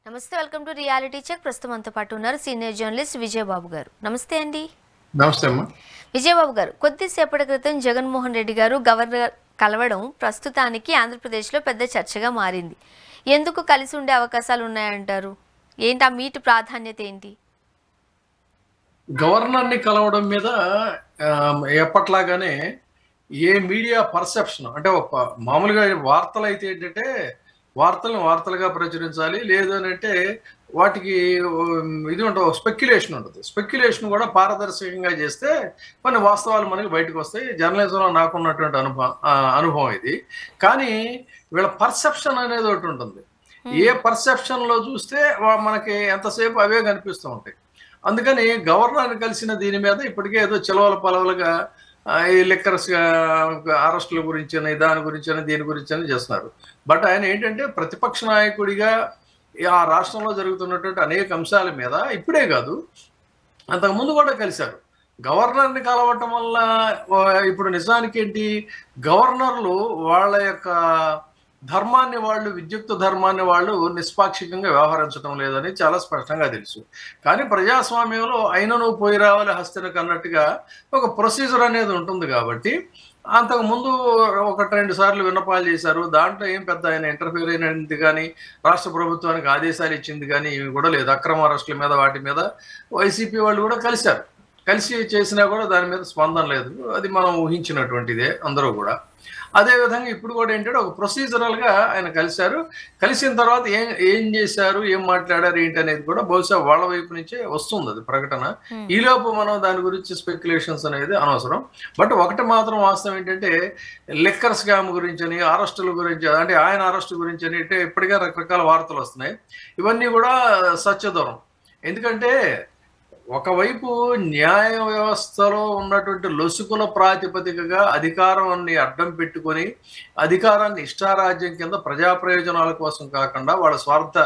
నమస్తే, welcome to reality check. ప్రస్తుతం మనతో పాటు ఉన్నారు సీనియర్ జర్నలిస్ట్ విజయబాబు గారు. నమస్తే అండి. నమస్తే అమ్మా. విజయబాబు గారు, కొద్దిసేపటి క్రితం జగన్మోహన్ రెడ్డి గారు గవర్నర్ కలవడం ప్రస్తుతానికి ఆంధ్రప్రదేశ్లో పెద్ద చర్చగా మారింది. ఎందుకు కలిసి ఉండే అవకాశాలు ఉన్నాయంటారు? ఏంటి ఆ మీట్ ప్రాధాన్యత ఏంటి? గవర్నర్ని కలవడం మీద ఎప్పట్లాగానే ఏ మీడియా పర్సెప్షన్ అంటే మామూలుగా వార్తలు అయితే ఏంటంటే వార్తలను వార్తలుగా ప్రచురించాలి, లేదు అని అంటే వాటికి ఇది ఉంటుంది, స్పెక్యులేషన్ ఉంటుంది. స్పెక్యులేషన్ కూడా పారదర్శకంగా చేస్తే కొన్ని వాస్తవాలు మనకి బయటకు వస్తాయి. జర్నలిజంలో నాకున్నటువంటి అనుభవం ఇది. కానీ వీళ్ళ పర్సెప్షన్ అనేది ఒకటి ఉంటుంది. ఏ పర్సెప్షన్లో చూస్తే మనకి ఎంతసేపు అవే కనిపిస్తూ ఉంటాయి. అందుకని గవర్నర్ని కలిసిన దీని మీద ఇప్పటికే ఏదో చిలవల పలవలుగా ఈ లిక్కర్స్ అరెస్టుల గురించి అని, దాని గురించి అని, దీని గురించి అని చేస్తున్నారు. బట్ ఆయన ఏంటంటే ప్రతిపక్ష నాయకుడిగా ఆ రాష్ట్రంలో జరుగుతున్నటువంటి అనేక అంశాల మీద ఇప్పుడే కాదు అంతకుముందు కూడా కలిశారు. గవర్నర్ని కలవటం వల్ల ఇప్పుడు నిజానికి ఏంటి, గవర్నర్లు వాళ్ళ యొక్క ధర్మాన్ని వాళ్ళు, విద్యుక్త ధర్మాన్ని వాళ్ళు నిష్పాక్షికంగా వ్యవహరించడం లేదని చాలా స్పష్టంగా తెలుసు. కానీ ప్రజాస్వామ్యంలో అయినను పోయి రావాలి హస్తినకు అన్నట్టుగా ఒక ప్రొసీజర్ అనేది ఉంటుంది. కాబట్టి అంతకుముందు 1-2 సార్లు విన్నపాలు చేశారు. దాంట్లో ఏం పెద్ద ఆయన ఇంటర్ఫియర్ అయినది కానీ, రాష్ట్ర ప్రభుత్వానికి ఆదేశాలు ఇచ్చింది కానీ ఏమి కూడా లేదు. అక్రమ అరెస్టుల మీద వాటి మీద వైసీపీ వాళ్ళు కూడా కలిశారు. కలిసి చేసినా కూడా దాని మీద స్పందన లేదు. అది మనం ఊహించినటువంటిదే అందరూ కూడా. అదేవిధంగా ఇప్పుడు కూడా ఏంటంటే ఒక ప్రొసీజరల్గా ఆయన కలిశారు. కలిసిన తర్వాత ఏం చేశారు, ఏం మాట్లాడారు, ఏంటి అనేది కూడా బహుశా వాళ్ళ వైపు నుంచే వస్తుంది అది ప్రకటన. ఈలోపు మనం దాని గురించి స్పెక్యులేషన్స్ అనేది అనవసరం. బట్ ఒకటి మాత్రం వాస్తవం ఏంటంటే లిక్కర్ స్కామ్ గురించి అని, అరెస్టుల గురించి, అంటే ఆయన అరెస్టు గురించి అని అంటే ఇప్పటికే రకరకాల వార్తలు వస్తున్నాయి. ఇవన్నీ కూడా సత్యదూరం. ఎందుకంటే ఒకవైపు న్యాయ వ్యవస్థలో ఉన్నటువంటి లొసుకుల ప్రాతిపదికగా అధికారాన్ని అడ్డం పెట్టుకొని అధికారాన్ని ఇష్టారాజ్యం కింద ప్రజా ప్రయోజనాల కోసం కాకుండా వాళ్ళ స్వార్థ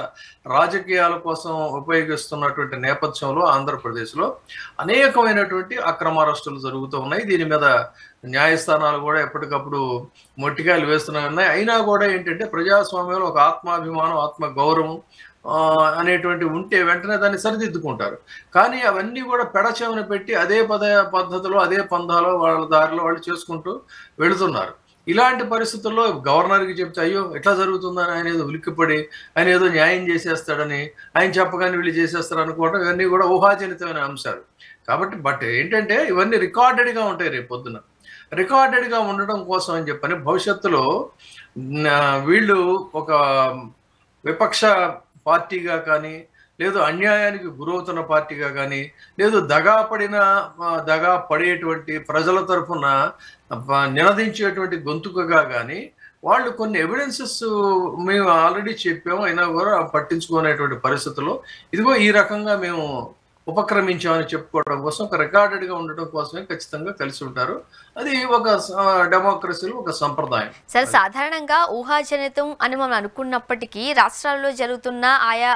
రాజకీయాల కోసం ఉపయోగిస్తున్నటువంటి నేపథ్యంలో ఆంధ్రప్రదేశ్లో అనేకమైనటువంటి అక్రమ అరెస్టులు జరుగుతూ ఉన్నాయి. దీని మీద న్యాయస్థానాలు కూడా ఎప్పటికప్పుడు మొట్టికాయలు వేస్తూనే ఉన్నాయి. అయినా కూడా ఏంటంటే ప్రజాస్వామ్యంలో ఒక ఆత్మాభిమానం, ఆత్మ గౌరవం అనేటువంటి ఉంటే వెంటనే దాన్ని సరిదిద్దుకుంటారు. కానీ అవన్నీ కూడా పెడచెవిన పెట్టి అదే పద్ధతిలో, అదే పందాలో వాళ్ళ దారిలో వాళ్ళు చేసుకుంటూ వెళుతున్నారు. ఇలాంటి పరిస్థితుల్లో గవర్నర్కి చెప్తే అయ్యో ఎట్లా జరుగుతుందని ఆయన ఏదో ఉలిక్కిపడి ఆయన ఏదో న్యాయం చేసేస్తాడని, ఆయన చెప్పగానే వీళ్ళు చేసేస్తారు అనుకోవడం, ఇవన్నీ కూడా ఊహాజనితమైన అంశాలు. కాబట్టి బట్ ఏంటంటే ఇవన్నీ రికార్డెడ్గా ఉంటాయి. రేపు పొద్దున రికార్డెడ్గా ఉండడం కోసం అని చెప్పని భవిష్యత్తులో వీళ్ళు ఒక విపక్ష పార్టీగా కానీ, లేదు అన్యాయానికి గురవుతున్న పార్టీగా కానీ, లేదు దగా పడేటువంటి ప్రజల తరఫున నినదించేటువంటి గొంతుకగా కానీ వాళ్ళు కొన్ని ఎవిడెన్సెస్ మేము ఆల్రెడీ చెప్పాము, అయినా కూడా పట్టించుకునేటువంటి పరిస్థితుల్లో ఇదిగో ఈ రకంగా మేము ఉపక్రమించామని చెప్పుకోవడం కోసం, ఒక రికార్డెడ్గా ఉండటం కోసమే ఖచ్చితంగా కలిసి ఉంటారు. అది ఒక డెమోక్రసీలో ఒక సంప్రదాయం. సరే, సాధారణంగా ఊహాజనితం అని మనం అనుకున్నప్పటికీ రాష్ట్రాల్లో జరుగుతున్న ఆయా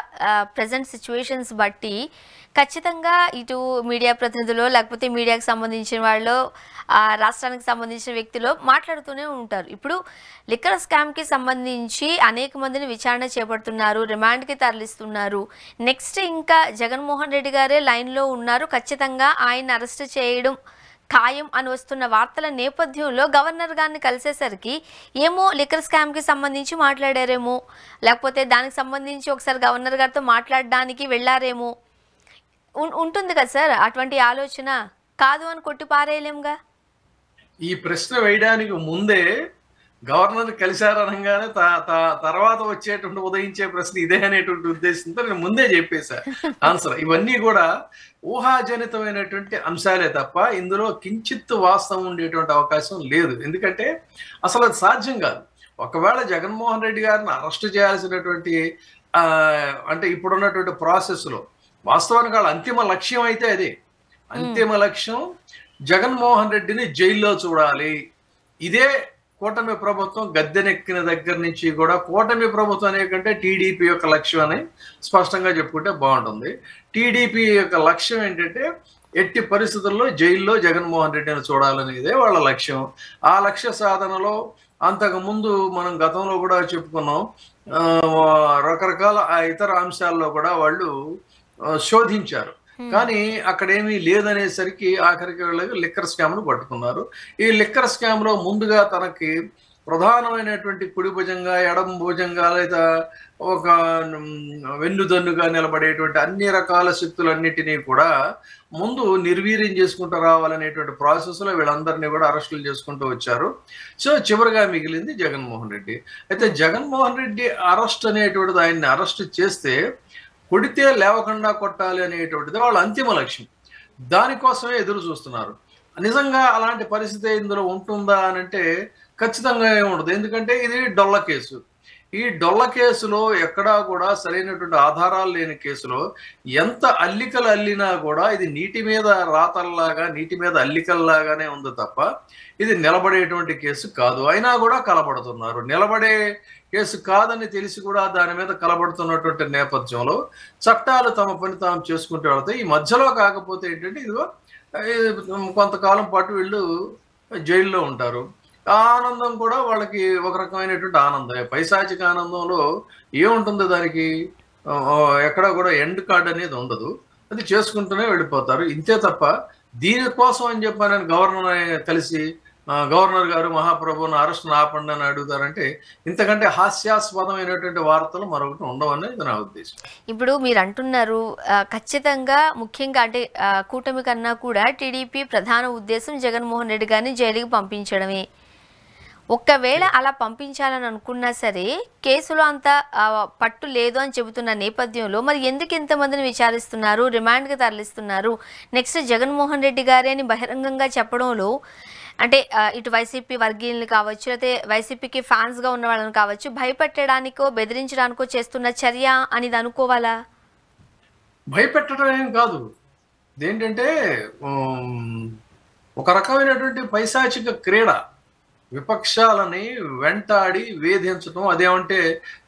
ప్రజెంట్ సిచ్యువేషన్స్ బట్టి ఖచ్చితంగా ఇటు మీడియా ప్రతినిధులు, లేకపోతే మీడియాకి సంబంధించిన వాళ్ళు, రాష్ట్రానికి సంబంధించిన వ్యక్తులు మాట్లాడుతూనే ఉంటారు. ఇప్పుడు లిక్కర్ స్కామ్కి సంబంధించి అనేక మందిని విచారణ చేపడుతున్నారు, రిమాండ్కి తరలిస్తున్నారు. నెక్స్ట్ ఇంకా జగన్మోహన్ రెడ్డి గారే లైన్లో ఉన్నారు, ఖచ్చితంగా ఆయన అరెస్ట్ చేయడం ఖాయం అని వస్తున్న వార్తల నేపథ్యంలో గవర్నర్ గారిని కలిసేసరికి ఏమో లిక్కర్ స్కామ్కి సంబంధించి మాట్లాడారేమో, లేకపోతే దానికి సంబంధించి ఒకసారి గవర్నర్ గారితో మాట్లాడడానికి వెళ్ళారేమో ఉంటుంది కదా సార్. అటువంటి ఆలోచన కాదు అని కొట్టి పారేయలేముగా. ఈ ప్రశ్న వేయడానికి ముందే గవర్నర్ కలిశారనగానే తర్వాత వచ్చేటువంటి ఉదయించే ప్రశ్న ఇదే అనేటువంటి ఉద్దేశంతో నేను ముందే చెప్పేశా ఆన్సర్. ఇవన్నీ కూడా ఊహాజనితమైనటువంటి అంశాలే తప్ప ఇందులో కించిత్ వాస్తవం ఉండేటువంటి అవకాశం లేదు. ఎందుకంటే అసలు అది సాధ్యం కాదు. ఒకవేళ జగన్మోహన్ రెడ్డి గారిని అరెస్ట్ చేయాల్సినటువంటి అంటే ఇప్పుడున్నటువంటి ప్రాసెస్లో వాస్తవానికి వాళ్ళ అంతిమ లక్ష్యం అయితే అదే. అంతిమ లక్ష్యం జగన్మోహన్ రెడ్డిని జైల్లో చూడాలి. ఇదే కూటమి ప్రభుత్వం గద్దెనెక్కిన దగ్గర నుంచి కూడా కూటమి ప్రభుత్వం అనే కంటే టీడీపీ యొక్క లక్ష్యం అని స్పష్టంగా చెప్పుకుంటే బాగుంటుంది. టీడీపీ యొక్క లక్ష్యం ఏంటంటే ఎట్టి పరిస్థితుల్లో జైల్లో జగన్మోహన్ రెడ్డిని చూడాలనేదే వాళ్ళ లక్ష్యం. ఆ లక్ష్య సాధనలో అంతకుముందు మనం గతంలో కూడా చెప్పుకున్నాం, రకరకాల ఇతర అంశాల్లో కూడా వాళ్ళు శోధించారు. కానీ అక్కడేమీ లేదనేసరికి ఆఖరికి వాళ్ళకి లిక్కర్ స్కామ్ను పట్టుకున్నారు. ఈ లిక్కర్ స్కామ్లో ముందుగా తనకి ప్రధానమైనటువంటి కుడి భుజంగా ఎడమ భుజంగా లేదా ఒక వెన్నుదన్నుగా నిలబడేటువంటి అన్ని రకాల శక్తులన్నిటినీ కూడా ముందు నిర్వీర్యం చేసుకుంటూ రావాలనేటువంటి ప్రాసెస్లో వీళ్ళందరినీ కూడా అరెస్టులు చేసుకుంటూ వచ్చారు. సో చివరిగా మిగిలింది జగన్మోహన్ రెడ్డి. అయితే జగన్మోహన్ రెడ్డి అరెస్ట్ అనేటువంటిది, ఆయన్ని అరెస్ట్ చేస్తే కొడితే లేవకుండా కొట్టాలి అనేటువంటిది వాళ్ళ అంతిమ లక్ష్యం. దానికోసమే ఎదురు చూస్తున్నారు. నిజంగా అలాంటి పరిస్థితి ఇందులో ఉంటుందా అని అంటే ఖచ్చితంగా ఏముండదు. ఎందుకంటే ఇది డొల్ల కేసు. ఈ డొల్ల కేసులో ఎక్కడా కూడా సరైనటువంటి ఆధారాలు లేని కేసులో ఎంత అల్లికలు అల్లినా కూడా ఇది నీటి మీద రాతల్లాగా, నీటి మీద అల్లికల్లాగానే ఉంది తప్ప ఇది నిలబడేటువంటి కేసు కాదు. అయినా కూడా కలబడుతున్నారు. నిలబడే కేసు కాదని తెలిసి కూడా దాని మీద కలబడుతున్నటువంటి నేపథ్యంలో చట్టాలు తమ పని తాము చేసుకుంటూ వెళ్తాయి. ఈ మధ్యలో కాకపోతే ఏంటంటే ఇదిగో కొంతకాలం పాటు వీళ్ళు జైల్లో ఉంటారు. ఆ ఆనందం కూడా వాళ్ళకి ఒక రకమైనటువంటి ఆనందం. పైశాచిక ఆనందంలో ఏముంటుంది దానికి? ఎక్కడ కూడా ఎండ్ కార్డ్ అనేది ఉండదు. అది చేసుకుంటూనే వెళ్ళిపోతారు. ఇంతే తప్ప దీనికోసం అని చెప్పి నేను గవర్నర్ కలిసి గవర్నర్ గారు మహాప్రభుని అరెస్ట్ ఆపండి అని అడుగుతారంటే ఇంతకంటే హాస్యాస్పదమైనటువంటి వార్తలు మరొకటి ఉండవనేది నా ఉద్దేశం. ఇప్పుడు మీరు అంటున్నారు ఖచ్చితంగా ముఖ్యంగా అంటే కూటమి కన్నా కూడా టీడీపీ ప్రధాన ఉద్దేశం జగన్మోహన్ రెడ్డి గారిని జైలుకి పంపించడమే. ఒక్కవేళ అలా పంపించాలని అనుకున్నా సరే కేసులో అంత పట్టు లేదు అని చెబుతున్న నేపథ్యంలో మరి ఎందుకు ఇంతమందిని విచారిస్తున్నారు, రిమాండ్కి తరలిస్తున్నారు? నెక్స్ట్ జగన్మోహన్ రెడ్డి గారే అని బహిరంగంగా చెప్పడంలో అంటే ఇటు వైసీపీ వర్గీయులను కావచ్చు, లేకపోతే వైసీపీకి ఫ్యాన్స్గా ఉన్న వాళ్ళని కావచ్చు, భయపెట్టడానికో బెదిరించడానికో చేస్తున్న చర్య అనేది అనుకోవాలా? భయపెట్టడం ఏం కాదు. ఇదేంటంటే ఒక రకమైనటువంటి పైశాచిక క్రీడ. విపక్షాలని వెంటాడి వేధించడం. అదేమంటే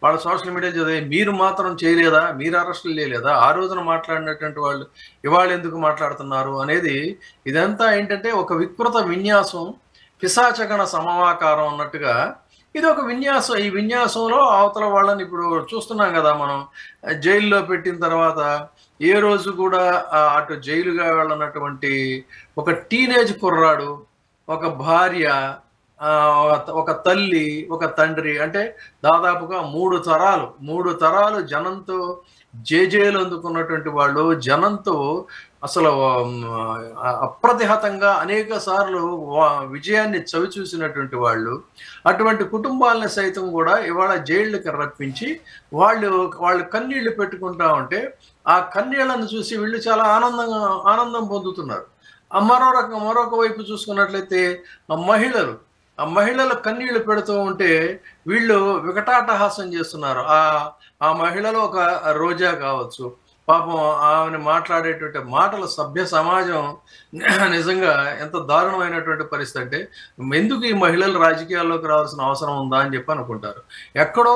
వాళ్ళ సోషల్ మీడియా చదివే మీరు మాత్రం చేయలేదా, మీరు అరెస్టులు చేయలేదా, ఆ రోజున మాట్లాడినటువంటి వాళ్ళు ఇవాళ ఎందుకు మాట్లాడుతున్నారు అనేది ఇదంతా ఏంటంటే ఒక వికృత విన్యాసం, పిశాచగణ సమవాకారం అన్నట్టుగా ఇది ఒక విన్యాసం. ఈ విన్యాసంలో అవతల వాళ్ళని ఇప్పుడు చూస్తున్నాం కదా మనం. జైల్లో పెట్టిన తర్వాత ఏ రోజు కూడా అటు జైలుగా వెళ్ళనటువంటి ఒక టీనేజ్ కుర్రాడు, ఒక భార్య, ఒక తల్లి, ఒక తండ్రి, అంటే దాదాపుగా మూడు తరాలు జనంతో జేజేలు అందుకున్నటువంటి వాళ్ళు, జనంతో అసలు అప్రతిహతంగా అనేక సార్లు విజయాన్ని చవి చూసినటువంటి వాళ్ళు, అటువంటి కుటుంబాలను సైతం కూడా ఇవాళ జైళ్ళకి రప్పించి వాళ్ళు కన్నీళ్లు పెట్టుకుంటా ఉంటే ఆ కన్నీళ్లను చూసి వీళ్ళు చాలా ఆనందం పొందుతున్నారు. మరొక వైపు చూసుకున్నట్లయితే ఆ మహిళలు కన్నీళ్లు పెడుతూ ఉంటే వీళ్ళు వికటాటహాసం చేస్తున్నారు. ఆ మహిళలు ఒక రోజా కావచ్చు, పాపం ఆమెను మాట్లాడేటువంటి మాటల సభ్య సమాజం నిజంగా ఎంత దారుణమైనటువంటి పరిస్థితి అంటే ఎందుకు ఈ మహిళలు రాజకీయాల్లోకి రావాల్సిన అవసరం ఉందా అని చెప్పి అనుకుంటారు. ఎక్కడో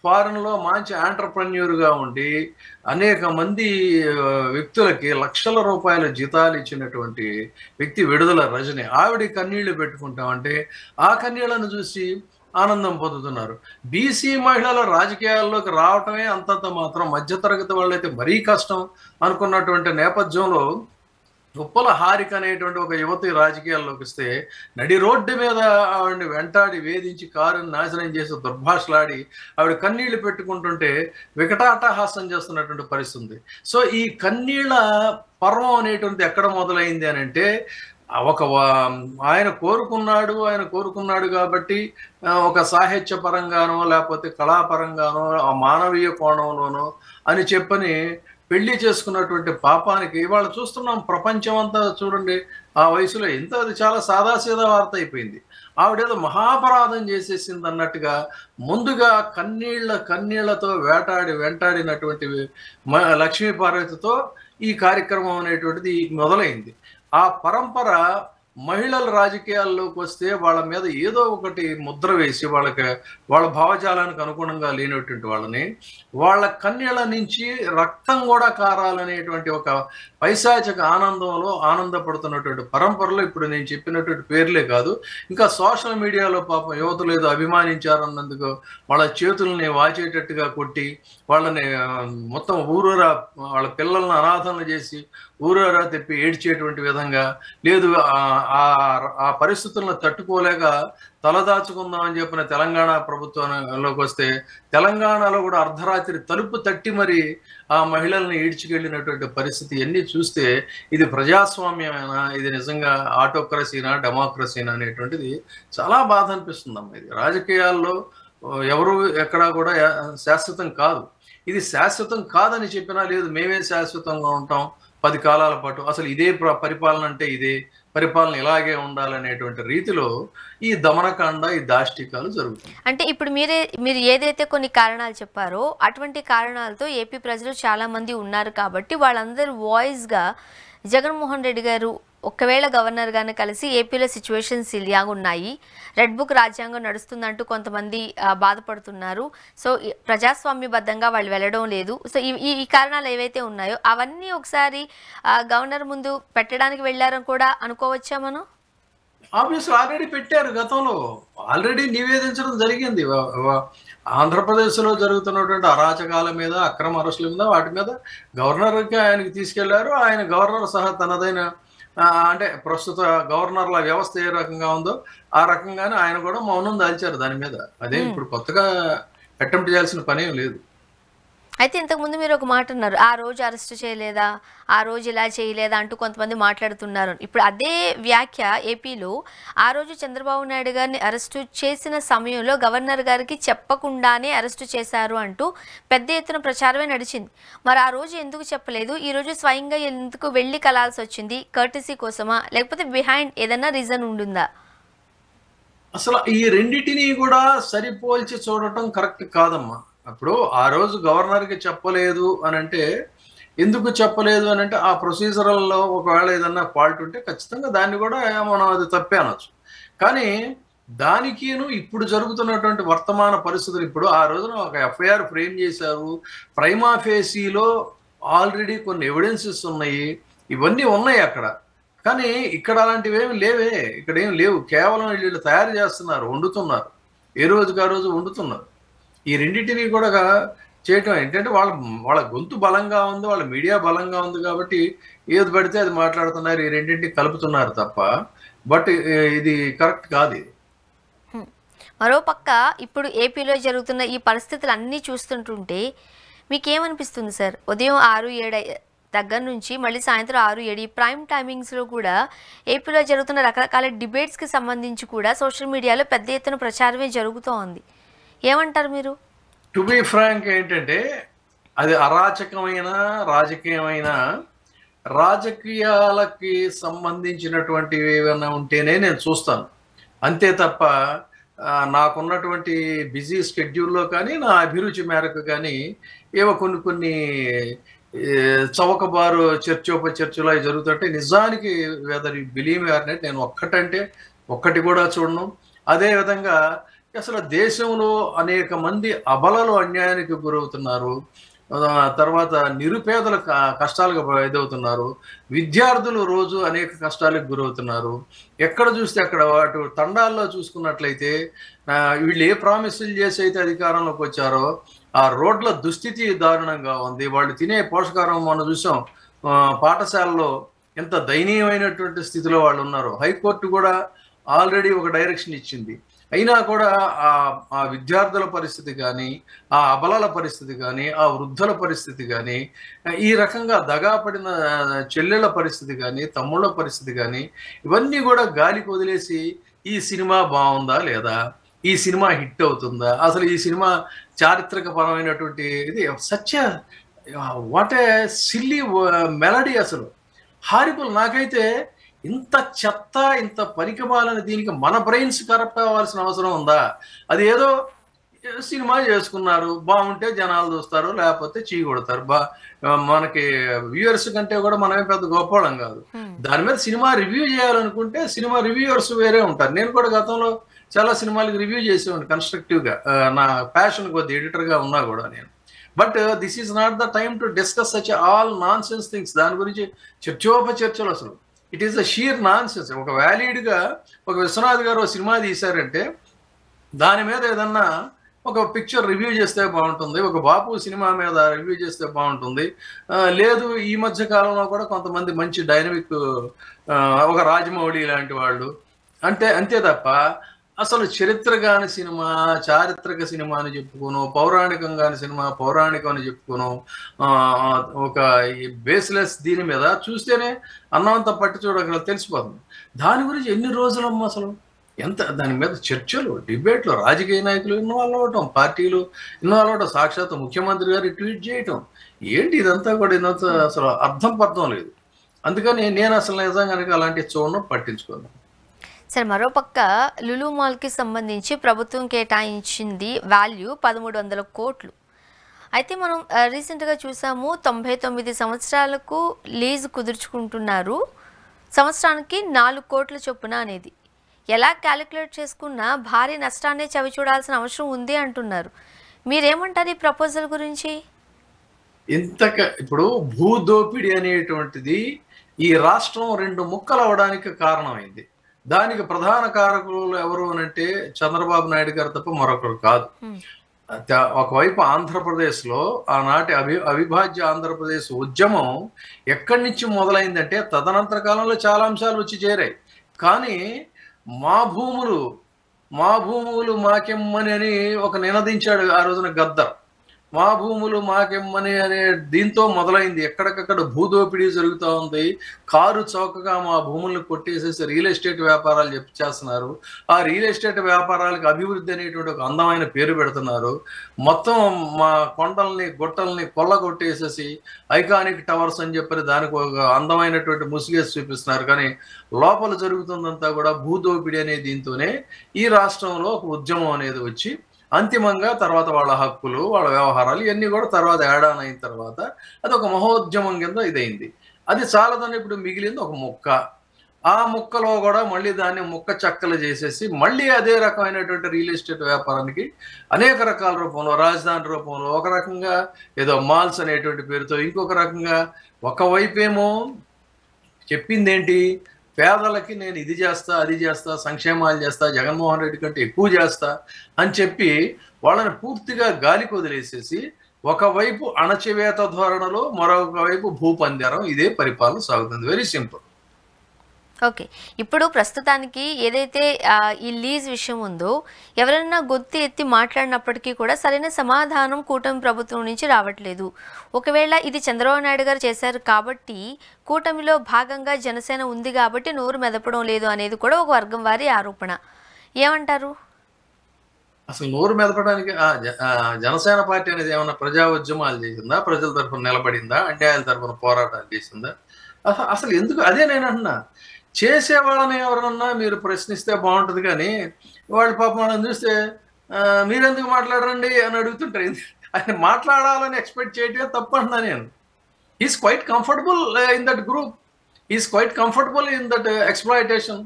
ఫారెన్లో మంచి ఆంటర్ప్రెన్యూర్గా ఉండి అనేక మంది వ్యక్తులకి లక్షల రూపాయల జీతాలు ఇచ్చినటువంటి వ్యక్తి విడుదల రజని, ఆవిడ కన్నీళ్లు పెట్టుకుంటామంటే ఆ కన్నీళ్లను చూసి ఆనందం పొందుతున్నారు. బీసీ మహిళల రాజకీయాల్లోకి రావటమే అంతంత మాత్రం, మధ్యతరగతి వాళ్ళైతే మరీ కష్టం అనుకున్నటువంటి నేపథ్యంలో ఉప్పల హారిక అనేటువంటి ఒక యువతి రాజకీయాల్లోకి వస్తే నడి రోడ్డు మీద ఆవిడని వెంటాడి వేధించి కారుని నాశనం చేసి దుర్భాషలాడి ఆవిడ కన్నీళ్లు పెట్టుకుంటుంటే వికటాటహాసం చేస్తున్నటువంటి పరిస్థితి. సో ఈ కన్నీళ్ల పర్వం అనేటువంటిది ఎక్కడ మొదలైంది అని అంటే ఆయన కోరుకున్నాడు కాబట్టి ఒక సాహిత్య పరంగానో లేకపోతే కళాపరంగానో ఆ మానవీయ కోణంలోనో అని చెప్పని పెళ్లి చేసుకున్నటువంటి పాపానికి ఇవాళ చూస్తున్నాం. ప్రపంచం అంతా చూడండి ఆ వయసులో ఎంత, అది చాలా సాదాసీదా వార్త అయిపోయింది. ఆవిడేదో మహాపరాధం చేసేసింది అన్నట్టుగా ముందుగా కన్నీళ్లతో వెంటాడినటువంటి లక్ష్మీ పార్వతితో ఈ కార్యక్రమం అనేటువంటిది మొదలైంది. ఆ పరంపర మహిళల రాజకీయాల్లోకి వస్తే వాళ్ళ మీద ఏదో ఒకటి ముద్ర వేసి వాళ్ళ భావజాలానికి అనుగుణంగా లేనటువంటి వాళ్ళని వాళ్ళ కన్యల నుంచి రక్తం కూడా కారాలనేటువంటి ఒక పైశాచిక ఆనందంలో ఆనందపడుతున్నటువంటి పరంపరలో ఇప్పుడు నేను చెప్పినటువంటి పేర్లే కాదు, ఇంకా సోషల్ మీడియాలో పాపం యువతులు ఏదో అభిమానించారన్నందుకు వాళ్ళ చేతుల్ని వాచేటట్టుగా కొట్టి వాళ్ళని మొత్తం ఊరూరా వాళ్ళ పిల్లల్ని అనాథనలు చేసి ఊరూరా తెప్పి ఏడ్చేటువంటి విధంగా, లేదు ఆ పరిస్థితులను తట్టుకోలేక తలదాచుకుందామని చెప్పిన తెలంగాణ ప్రభుత్వంలోకి వస్తే తెలంగాణలో కూడా అర్ధరాత్రి తలుపు తట్టి మరి ఆ మహిళల్ని ఈడ్చుకెళ్ళినటువంటి పరిస్థితి ఎన్ని చూస్తే ఇది ప్రజాస్వామ్యమేనా, ఇది నిజంగా ఆటోక్రసీనా డెమోక్రసీనా అనేటువంటిది చాలా బాధ అనిపిస్తుందమ్మా. ఇది రాజకీయాల్లో ఎవరు ఎక్కడా కూడా శాశ్వతం కాదు. ఇది శాశ్వతం కాదని చెప్పినా లేదు మేమే శాశ్వతంగా ఉంటాం 10 కాలాల పాటు, అసలు ఇదే పరిపాలన అంటే ఇదే పరిపాలన ఇలాగే ఉండాలనేటువంటి రీతిలో ఈ దమనకాండ ఈ దాష్టికాలు జరుగుతాయి. అంటే ఇప్పుడు మీరు ఏదైతే కొన్ని కారణాలు చెప్పారో అటువంటి కారణాలతో ఏపీ ప్రజలు చాలా మంది ఉన్నారు కాబట్టి వాళ్ళందరూ వాయిస్గా జగన్మోహన్ రెడ్డి గారు ఒకవేళ గవర్నర్ గారిని కలిసి ఏపీలో సిచ్యువేషన్స్ ఇలాగ ఉన్నాయి, రెడ్ బుక్ రాజ్యాంగం నడుస్తుందంటూ కొంతమంది బాధపడుతున్నారు, సో ప్రజాస్వామ్యబద్ధంగా వాళ్ళు వెళ్ళడం లేదు, సో ఈ కారణాలు ఏవైతే ఉన్నాయో అవన్నీ ఒకసారి గవర్నర్ ముందు పెట్టడానికి వెళ్ళారని కూడా అనుకోవచ్చా మనం? ఆబ్వియస్లీ ఆల్రెడీ పెట్టారు, గతంలో ఆల్రెడీ నివేదించడం జరిగింది. ఆంధ్రప్రదేశ్లో జరుగుతున్నటువంటి అరాచకాల మీద అక్రమ అరెస్టుల మీద వాటి మీద గవర్నర్కి ఆయనకి తీసుకెళ్లారు. ఆయన గవర్నర్ సహా తనదైన అంటే ప్రస్తుత గవర్నర్ల వ్యవస్థ ఏ రకంగా ఉందో ఆ రకంగానే ఆయన కూడా మౌనం దాల్చారు దాని మీద. అదే ఇప్పుడు కొత్తగా అటెంప్ట్ చేయాల్సిన పని ఏం లేదు. అయితే ఇంతకుముందు మీరు ఒక మాట అన్నారు, ఆ రోజు అరెస్ట్ చేయలేదా, ఆ రోజు ఇలా చేయలేదా అంటూ కొంతమంది మాట్లాడుతున్నారు. ఇప్పుడు అదే వ్యాఖ్య ఏపీలో ఆ రోజు చంద్రబాబు నాయుడు గారిని అరెస్టు చేసిన సమయంలో గవర్నర్ గారికి చెప్పకుండానే అరెస్టు చేశారు అంటూ పెద్ద ఎత్తున ప్రచారమే నడిచింది. మరి ఆ రోజు ఎందుకు చెప్పలేదు, ఈ రోజు స్వయంగా ఎందుకు వెళ్ళి కలాల్సి వచ్చింది? కర్టసీ కోసమా, లేకపోతే బిహైండ్ ఏదైనా రీజన్ ఉంటుందా? అసలు ఈ రెండింటినీ కూడా సరిపోల్చి చూడటం కరెక్ట్ కాదమ్మా. అప్పుడు ఆ రోజు గవర్నర్కి చెప్పలేదు అని అంటే ఎందుకు చెప్పలేదు అని అంటే ఆ ప్రొసీజరల్లో ఒకవేళ ఏదన్నా ఫాల్ట్ ఉంటే ఖచ్చితంగా దాన్ని కూడా మనం అది తప్పే అనొచ్చు. కానీ దానికిను ఇప్పుడు జరుగుతున్నటువంటి వర్తమాన పరిస్థితులు, ఇప్పుడు ఆ రోజున ఒక ఎఫ్ఐఆర్ ఫ్రేమ్ చేశారు, ప్రైమా ఫేసీలో ఆల్రెడీ కొన్ని ఎవిడెన్సెస్ ఉన్నాయి, ఇవన్నీ ఉన్నాయి అక్కడ. కానీ ఇక్కడ అలాంటివి ఏమి లేవే, ఇక్కడ ఏమి లేవు. కేవలం వీళ్ళు తయారు చేస్తున్నారు, వండుతున్నారు, ఏ రోజుకి ఆ రోజు వండుతున్నారు. ఈ రెండింటినీ కూడా చేయటం ఏంటంటే వాళ్ళ గొంతు బలంగా ఉంది, వాళ్ళ మీడియా బలంగా ఉంది కాబట్టి ఏది పడితే అది మాట్లాడుతున్నారు, ఈ రెండింటిని కలుపుతున్నారు తప్ప. బట్ ఇది కరెక్ట్ కాదు. ఇది మరోపక్క ఇప్పుడు ఏపీలో జరుగుతున్న ఈ పరిస్థితులు అన్నీ చూస్తుంటుంటే మీకేమనిపిస్తుంది సార్? ఉదయం 6-7 దగ్గర నుంచి మళ్ళీ సాయంత్రం 6-7 ప్రైమ్ టైమింగ్స్లో కూడా ఏపీలో జరుగుతున్న రకరకాల డిబేట్స్కి సంబంధించి కూడా సోషల్ మీడియాలో పెద్ద ఎత్తున ప్రచారమే జరుగుతూ ఉంది. ఏమంటారు మీరు? టు బి ఫ్రాంక్ ఏంటంటే అది అరాచకమైన రాజకీయమైన రాజకీయాలకి సంబంధించినటువంటివి ఏమైనా ఉంటేనే నేను చూస్తాను, అంతే తప్ప నాకున్నటువంటి బిజీ స్కెడ్యూల్లో కానీ నా అభిరుచి మేరకు కానీ ఏవో కొన్ని చౌకబారు చర్చోపచర్చలు అవి జరుగుతుంటే నిజానికి whether you believe are not నేను ఒక్కటి కూడా చూడను. అదేవిధంగా అసలు దేశంలో అనేక మంది అబలలు అన్యాయానికి గురవుతున్నారు, తర్వాత నిరుపేదల కష్టాలకు ఎదుగుతున్నారు, విద్యార్థులు రోజు అనేక కష్టాలకు గురవుతున్నారు. ఎక్కడ చూస్తే అక్కడ అటు తండాల్లో చూసుకున్నట్లయితే వీళ్ళు ఏ ప్రామిసులు చేసి అయితే అధికారంలోకి వచ్చారో ఆ రోడ్ల దుస్థితి దారుణంగా ఉంది. వాళ్ళు తినే పోషకాహారం మనం చూసాం, పాఠశాలలో ఎంత దయనీయమైనటువంటి స్థితిలో వాళ్ళు ఉన్నారు. హైకోర్టు కూడా ఆల్రెడీ ఒక డైరెక్షన్ ఇచ్చింది. అయినా కూడా ఆ విద్యార్థుల పరిస్థితి కానీ, ఆ అబలల పరిస్థితి కానీ, ఆ వృద్ధుల పరిస్థితి కానీ, ఈ రకంగా దగాపడిన చెల్లెళ్ళ పరిస్థితి కానీ, తమ్ముళ్ళ పరిస్థితి కానీ, ఇవన్నీ కూడా గాలికి వదిలేసి ఈ సినిమా బాగుందా లేదా, ఈ సినిమా హిట్ అవుతుందా, అసలు ఈ సినిమా చారిత్రకపరమైనటువంటి ఇది వాట్ ఏ సిల్లీ మెలడీ, అసలు హారిబుల్. నాకైతే ఇంత చెత్త ఇంత పనికిమాలని దీనికి మన బ్రెయిన్స్ కరప్ట్ అవ్వాల్సిన అవసరం ఉందా? అది ఏదో సినిమా చేసుకున్నారు, బాగుంటే జనాలు చూస్తారు, లేకపోతే చీ కొడతారు. మనకి వ్యూయర్స్ కంటే కూడా మనమే పెద్ద గొప్పవాళ్ళం కాదు. దాని మీద సినిమా రివ్యూ చేయాలనుకుంటే సినిమా రివ్యూవర్స్ వేరే ఉంటారు. నేను కూడా గతంలో చాలా సినిమాలకు రివ్యూ చేసేవాడిని కన్స్ట్రక్టివ్గా, నా ప్యాషన్ కొద్ది ఎడిటర్గా ఉన్నా కూడా నేను. But this is not the time to discuss such all non sense things. దాని గురించి చర్చోపచర్చలు అసలు it is the shear non sense. ఒక వ్యాలిడ్గా ఒక విశ్వనాథ్ గారు సినిమా తీశారంటే దాని మీద ఏదన్నా ఒక పిక్చర్ రివ్యూ చేస్తే బాగుంటుంది, ఒక బాపు సినిమా మీద రివ్యూ చేస్తే బాగుంటుంది. లేదు ఈ మధ్య కాలంలో కూడా కొంతమంది మంచి డైనమిక్, ఒక రాజమౌళి లాంటి వాళ్ళు అంతే తప్ప అసలు చరిత్ర కాని సినిమా చారిత్రక సినిమా అని చెప్పుకోను, పౌరాణికం కాని సినిమా పౌరాణికం అని చెప్పుకోను, ఒక బేస్లెస్ దీని మీద చూస్తేనే అన్నంత పట్టి చూడగల తెలిసిపోతుంది. దాని గురించి ఎన్ని రోజులమ్మా అసలు ఎంత దాని మీద చర్చలు, డిబేట్లు, రాజకీయ నాయకులు ఇన్వాల్వ్ అవ్వటం, పార్టీలు ఇన్వాల్వ్ అవ్వటం, సాక్షాత్ ముఖ్యమంత్రి గారు ట్వీట్ చేయటం, ఏంటి ఇదంతా కూడా ఇదంతా అసలు అర్థం పర్థం లేదు. అందుకని నేను అసలు నిజంగా అలాంటివి చూడడం పట్టించుకోను. సరే, మరోపక్క లులు మాల్కి సంబంధించి ప్రభుత్వం కేటాయించింది వాల్యూ 1300 కోట్లు. అయితే మనం రీసెంట్గా చూసాము 99 సంవత్సరాలకు లీజ్ కుదుర్చుకుంటున్నారు, సంవత్సరానికి 4 కోట్ల చొప్పున అనేది. ఎలా క్యాలిక్యులేట్ చేసుకున్నా భారీ నష్టాన్ని చవి చూడాల్సిన అవసరం ఉంది అంటున్నారు. మీరేమంటారు ఈ ప్రపోజల్ గురించి? ఇప్పుడు భూదోపిడి అనేటువంటిది ఈ రాష్ట్రం 2 ముక్కలు అవడానికి కారణమైంది. దానికి ప్రధాన కారకులు ఎవరు అనంటే చంద్రబాబు నాయుడు గారు తప్ప మరొకరు కాదు. ఒకవైపు ఆంధ్రప్రదేశ్లో ఆనాటి అవిభాజ్య ఆంధ్రప్రదేశ్ ఉద్యమం ఎక్కడి నుంచి మొదలైందంటే తదనంతర కాలంలో చాలా అంశాలు వచ్చి చేరాయి. కానీ మా భూములు మాకెమ్మని అని ఒక నినదించాడు ఆ రోజున గద్దర్. మా భూములు మాకెమ్మని అనే దీంతో మొదలైంది. ఎక్కడికక్కడ భూదోపిడీ జరుగుతూ ఉంది. కారు చౌకగా మా భూములను కొట్టేసేసి రియల్ ఎస్టేట్ వ్యాపారాలు చేస్తున్నారు. ఆ రియల్ ఎస్టేట్ వ్యాపారాలకు అభివృద్ధి అనేటువంటి ఒక అందమైన పేరు పెడుతున్నారు. మొత్తం మా కొండల్ని గుట్టల్ని కొల్లగొట్టేసేసి ఐకానిక్ టవర్స్ అని చెప్పి దానికి ఒక అందమైనటువంటి ముసుగేసి చూపిస్తున్నారు. కానీ లోపల జరుగుతుందంతా కూడా భూదోపిడీ అనే దీంతోనే ఈ రాష్ట్రంలో ఒక ఉద్యమం అనేది వచ్చి అంతిమంగా తర్వాత వాళ్ళ హక్కులు, వాళ్ళ వ్యవహారాలు ఇవన్నీ కూడా తర్వాత యాడాన్ అయిన తర్వాత అది ఒక మహోద్యమం కింద ఇదైంది. అది చాలదని ఇప్పుడు మిగిలింది ఒక ముక్క. ఆ ముక్కలో కూడా మళ్ళీ దాన్ని ముక్క చక్కలు చేసేసి మళ్ళీ అదే రకమైనటువంటి రియల్ ఎస్టేట్ వ్యాపారానికి అనేక రకాల రూపంలో, రాజధాని రూపంలో, ఒక రకంగా ఏదో మాల్స్ అనేటువంటి పేరుతో, ఇంకొక రకంగా ఒకవైపేమో చెప్పిందేంటి, పేదలకి నేను ఇది చేస్తా, అది చేస్తా, సంక్షేమాలు చేస్తా, జగన్మోహన్ రెడ్డి కంటే ఎక్కువ చేస్తా అని చెప్పి వాళ్ళని పూర్తిగా గాలికి వదిలేసేసి ఒకవైపు అణచివేత ధోరణలో, మరొక వైపు భూపందేరం, ఇదే పరిపాలన సాగుతుంది. Very simple. ఓకే, ఇప్పుడు ప్రస్తుతానికి ఏదైతే ఈ లీజ్ విషయం ఉందో ఎవరైనా గొంతు ఎత్తి మాట్లాడినప్పటికీ కూడా సరైన సమాధానం కూటమి ప్రభుత్వం నుంచి రావట్లేదు. ఒకవేళ ఇది చంద్రబాబు నాయుడు గారు చేశారు కాబట్టి, కూటమిలో భాగంగా జనసేన ఉంది కాబట్టి నోరు మెదపడం లేదు అనేది కూడా ఒక వర్గం వారి ఆరోపణ. ఏమంటారు? అసలు నోరు మెదపడానికి జనసేన పార్టీ అనేది ఏమన్నా ప్రజా ఉద్యమాలు చేసిందా, ప్రజల తరఫున నిలబడిందా, అన్యాయాల తరఫున పోరాటాలు చేసిందా? అసలు ఎందుకు? అదే నేను అంటున్నా, చేసేవాళ్ళని ఎవరన్నా మీరు ప్రశ్నిస్తే బాగుంటుంది. కానీ వాళ్ళు పాపం వాళ్ళని చూస్తే మీరెందుకు మాట్లాడరండి అని అడుగుతుంటారు. ఆయన మాట్లాడాలని ఎక్స్పెక్ట్ చేయటమే తప్పు అంటున్నా నేను. Is quiet comfortable in that group, is quiet comfortable in that exploitation.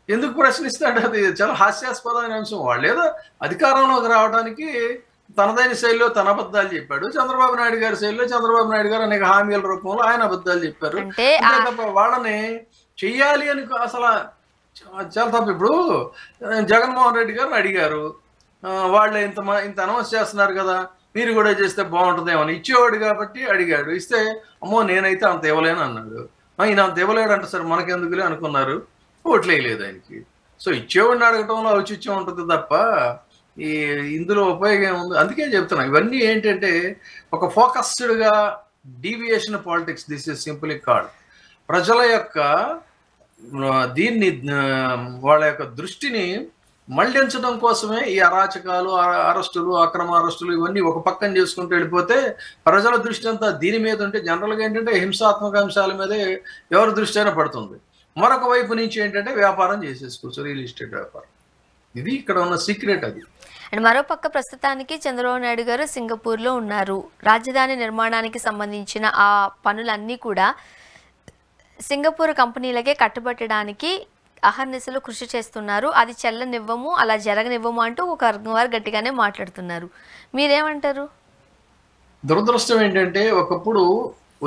ఎందుకు ప్రశ్నిస్తాడు? అది చాలా హాస్యాస్పదమైన అంశం. వాళ్ళు ఏదో అధికారంలోకి రావడానికి తనదైన శైలిలో తన అబద్ధాలు చెప్పాడు. చంద్రబాబు నాయుడు గారి శైలిలో చంద్రబాబు నాయుడు గారు అనేక హామీల రూపంలో ఆయన అబద్ధాలు చెప్పారు. అంతే తప్ప వాళ్ళని చెయ్యాలి అని అసలు చాలా తప్పు. ఇప్పుడు జగన్మోహన్ రెడ్డి గారిని అడిగారు, వాళ్ళు ఇంత అనౌన్స్ చేస్తున్నారు కదా, మీరు కూడా చేస్తే బాగుంటుందేమో అని. ఇచ్చేవాడు కాబట్టి అడిగాడు, ఇస్తే అమ్మో నేనైతే అంత ఇవ్వలేను అన్నాడు. ఈయన అంత ఇవ్వలేడు అంటే సరే మనకెందుకులే అనుకున్నారు, ఓట్లు వేయలేదు ఆయనకి. సో ఇచ్చేవాడిని అడగటంలో ఔచిత్యం ఉంటుంది తప్ప ఇందులో ఉపయోగం ఏముంది? అందుకే చెప్తున్నా, ఇవన్నీ ఏంటంటే ఒక ఫోకస్డ్గా deviation politics. This is simply called. ప్రజల యొక్క వాళ్ళ యొక్క దృష్టిని మళ్లించడం కోసమే ఈ అరాచకాలు, అరెస్టులు, అక్రమ అరెస్టులు ఇవన్నీ ఒక పక్కన చేసుకుంటూ వెళ్ళిపోతే ప్రజల దృష్టి అంతా దీని మీద ఉంటే జనరల్గా ఏంటంటే హింసాత్మక అంశాల మీదే ఎవరి దృష్టి అయినా పడుతుంది. మరొక వైపు నుంచి ఏంటంటే వ్యాపారం చేసేసుకోవచ్చు, రియల్ ఎస్టేట్ వ్యాపారం. ఇది ఇక్కడ ఉన్న సీక్రెట్. అది అండ్ మరోపక్క ప్రస్తుతానికి చంద్రబాబు నాయుడు గారు సింగపూర్లో ఉన్నారు. రాజధాని నిర్మాణానికి సంబంధించిన ఆ పనులన్నీ కూడా సింగపూర్ కంపెనీలకే కట్టుబట్టడానికి అహర్నిశలు కృషి చేస్తున్నారు. అది చెల్లనివ్వము, అలా జరగనివ్వము అంటూ ఒక వర్గం వారు గట్టిగానే మాట్లాడుతున్నారు. మీరేమంటారు? దురదృష్టం ఏంటంటే ఒకప్పుడు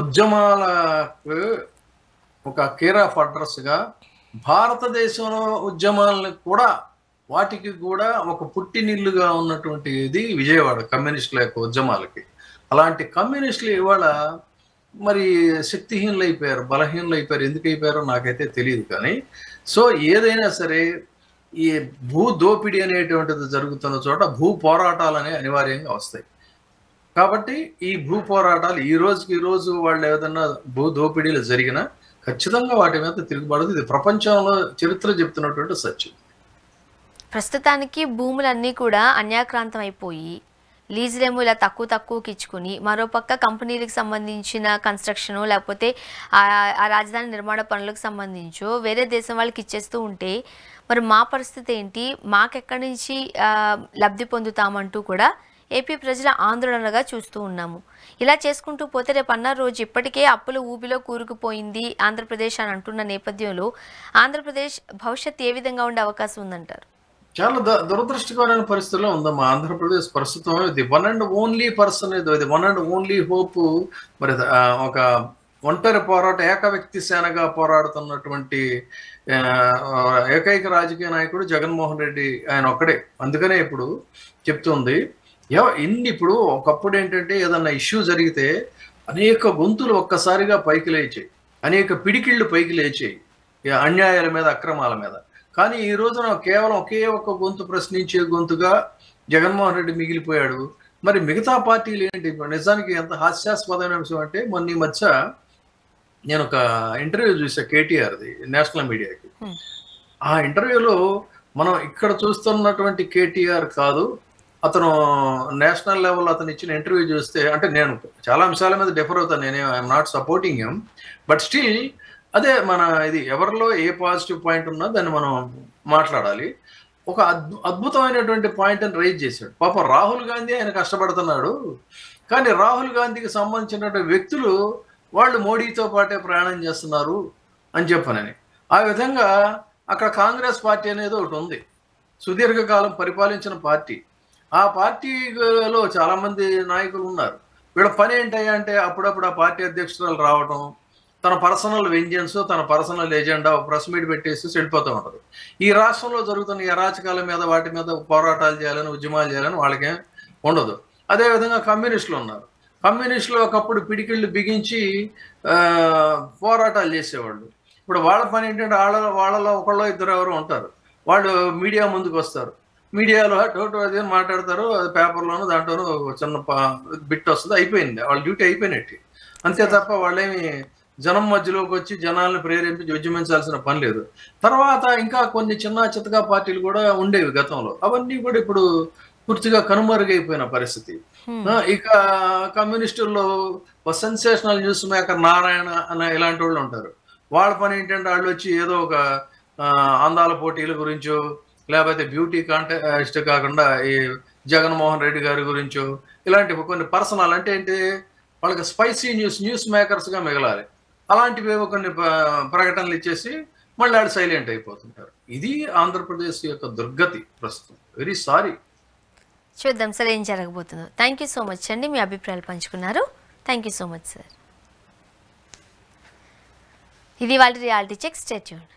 ఉద్యమాలకు ఒక కేర్ ఆఫ్ అడ్రస్గా భారతదేశంలో ఉద్యమాలను కూడా వాటికి కూడా ఒక పుట్టినిల్లుగా ఉన్నటువంటి ఇది విజయవాడ కమ్యూనిస్టుల యొక్క ఉద్యమాలకి. అలాంటి కమ్యూనిస్టులు ఇవాళ మరి శక్తిహీనులు అయిపోయారు, బలహీనులు అయిపోయారు. ఎందుకు అయిపోయారో నాకైతే తెలియదు. కానీ సో ఏదైనా సరే ఈ భూ దోపిడీ అనేటువంటిది జరుగుతున్న చోట భూ పోరాటాలు అనేవి అనివార్యంగా వస్తాయి. కాబట్టి ఈ భూ పోరాటాలు ఈ రోజుకి రోజు వాళ్ళు ఏదన్నా భూ దోపిడీలు జరిగినా ఖచ్చితంగా వాటి మీద తిరుగుబడదు. ఇది ప్రపంచంలో చరిత్ర చెప్తున్నటువంటి సత్యం. ప్రస్తుతానికి భూములన్నీ కూడా అన్యాక్రాంతం అయిపోయి లీజులేమో ఇలా తక్కువకి ఇచ్చుకుని మరోపక్క కంపెనీలకు సంబంధించిన కన్స్ట్రక్షన్ లేకపోతే ఆ రాజధాని నిర్మాణ పనులకు సంబంధించో వేరే దేశం వాళ్ళకి ఇచ్చేస్తూ ఉంటే మరి మా పరిస్థితి ఏంటి, మాకెక్కడి నుంచి లబ్ధి పొందుతామంటూ కూడా ఏపీ ప్రజల ఆందోళనగా చూస్తూ ఉన్నాము. ఇలా చేసుకుంటూ పోతే రేపు అన్న రోజు ఇప్పటికే అప్పుల ఊబిలో కూరుకుపోయింది ఆంధ్రప్రదేశ్ అని అంటున్న నేపథ్యంలో ఆంధ్రప్రదేశ్ భవిష్యత్తు ఏ విధంగా ఉండే అవకాశం ఉందంటారు? చాలా దురదృష్టకరమైన పరిస్థితుల్లో ఉందమ్మా ఆంధ్రప్రదేశ్ ప్రస్తుతం. ఇది వన్ అండ్ ఓన్లీ పర్సన్, ఇది వన్ అండ్ ఓన్లీ హోప్. మరి ఒక ఒంటరి పోరాట ఏక వ్యక్తి సేనగా పోరాడుతున్నటువంటి ఏకైక రాజకీయ నాయకుడు జగన్మోహన్ రెడ్డి, ఆయన ఒక్కడే. అందుకనే ఇప్పుడు చెప్తుంది ఇప్పుడు ఒకప్పుడు ఏంటంటే ఏదన్నా ఇష్యూ జరిగితే అనేక గొంతులు ఒక్కసారిగా పైకి లేచాయి, అనేక పిడికిళ్ళు పైకి లేచాయి అన్యాయాల మీద, అక్రమాల మీద. కానీ ఈ రోజున కేవలం ఒకే ఒక్క గొంతు ప్రశ్నించే గొంతుగా జగన్మోహన్ రెడ్డి మిగిలిపోయాడు. మరి మిగతా పార్టీలు ఏంటి? నిజానికి ఎంత హాస్యాస్పదమైన అంశం అంటే మొన్న ఈ మధ్య నేను ఒక ఇంటర్వ్యూ చూసా కేటీఆర్ది నేషనల్ మీడియాకి. ఆ ఇంటర్వ్యూలో మనం ఇక్కడ చూస్తున్నటువంటి కేటీఆర్ కాదు, అతను నేషనల్ లెవెల్ అతను ఇచ్చిన ఇంటర్వ్యూ చూస్తే, అంటే నేను చాలా అంశాల మీద డిఫర్ అవుతాను, నేను I'm not supporting him, but still అదే మన ఇది ఎవరిలో ఏ పాజిటివ్ పాయింట్ ఉన్నా దాన్ని మనం మాట్లాడాలి. ఒక అద్భుతమైనటువంటి పాయింట్ అని రైజ్ చేశాడు. పాపం రాహుల్ గాంధీ ఆయన కష్టపడుతున్నాడు, కానీ రాహుల్ గాంధీకి సంబంధించినటువంటి వ్యక్తులు వాళ్ళు మోడీతో పాటే ప్రయాణం చేస్తున్నారు అని చెప్పనని. ఆ విధంగా అక్కడ కాంగ్రెస్ పార్టీ అనేది ఒకటి ఉంది, సుదీర్ఘకాలం పరిపాలించిన పార్టీ. ఆ పార్టీలో చాలామంది నాయకులు ఉన్నారు. వీళ్ళ పని ఏంటయ్యా అంటే అప్పుడప్పుడు ఆ పార్టీ అధ్యక్షురాలు రావడం, తన పర్సనల్ వెంజెన్స్, తన పర్సనల్ ఎజెండా ప్రెస్ మీట్ పెట్టేసి వెళ్ళిపోతూ ఉంటారు. ఈ రాష్ట్రంలో జరుగుతున్న అరాచకాల మీద వాటి మీద పోరాటాలు చేయాలని, ఉద్యమాలు చేయాలని వాళ్ళకేం ఉండదు. అదేవిధంగా కమ్యూనిస్టులు ఉన్నారు. కమ్యూనిస్టులు ఒకప్పుడు పిడికిళ్ళు బిగించి పోరాటాలు చేసేవాళ్ళు. ఇప్పుడు వాళ్ళ పని ఏంటంటే వాళ్ళలో ఒకళ్ళు ఇద్దరు ఎవరు ఉంటారు, వాళ్ళు మీడియా ముందుకు వస్తారు, మీడియాలో అదే మాట్లాడతారు, అది పేపర్లోనూ దాంట్లోనూ చిన్న బిట్ వస్తుంది, అయిపోయింది, వాళ్ళ డ్యూటీ అయిపోయినట్టు. అంతే తప్ప వాళ్ళేమి జనం మధ్యలోకి వచ్చి జనాలను ప్రేరేపించి ఉద్యమించాల్సిన పని లేదు. తర్వాత ఇంకా కొన్ని చిన్న చితకా పార్టీలు కూడా ఉండేవి గతంలో, అవన్నీ కూడా ఇప్పుడు పూర్తిగా కనుమరుగైపోయిన పరిస్థితి. ఇక కమ్యూనిస్టుల్లో సెన్సేషనల్ న్యూస్ మేకర్ నారాయణ అనే ఇలాంటి వాళ్ళు ఉంటారు. వాళ్ళ పని ఏంటంటే వాళ్ళు వచ్చి ఏదో ఒక అందాల పోటీల గురించో లేకపోతే బ్యూటీ కాంటెస్ట్ కాకుండా ఈ జగన్మోహన్ రెడ్డి గారి గురించో ఇలాంటివి కొన్ని పర్సనల్, అంటే ఏంటి వాళ్ళకి స్పైసీ న్యూస్ మేకర్స్గా మిగలాలి. అలాంటివి కొన్ని ప్రకటనలు ఇచ్చేసి మళ్ళీ ఆడు సైలెంట్ అయిపోతుంటారు. ఇది ఆంధ్రప్రదేశ్ యొక్క దుర్గతి ప్రస్తుతం. Very sorry. చూద్దాం సార్ ఏం జరగబోతుందో. థ్యాంక్ యూ సో మచ్ అండి, మీ అభిప్రాయాలు పంచుకున్నారు. Thank you so much sir. ఇది వాళ్ళ రియాలిటీ చెక్. Stay tuned.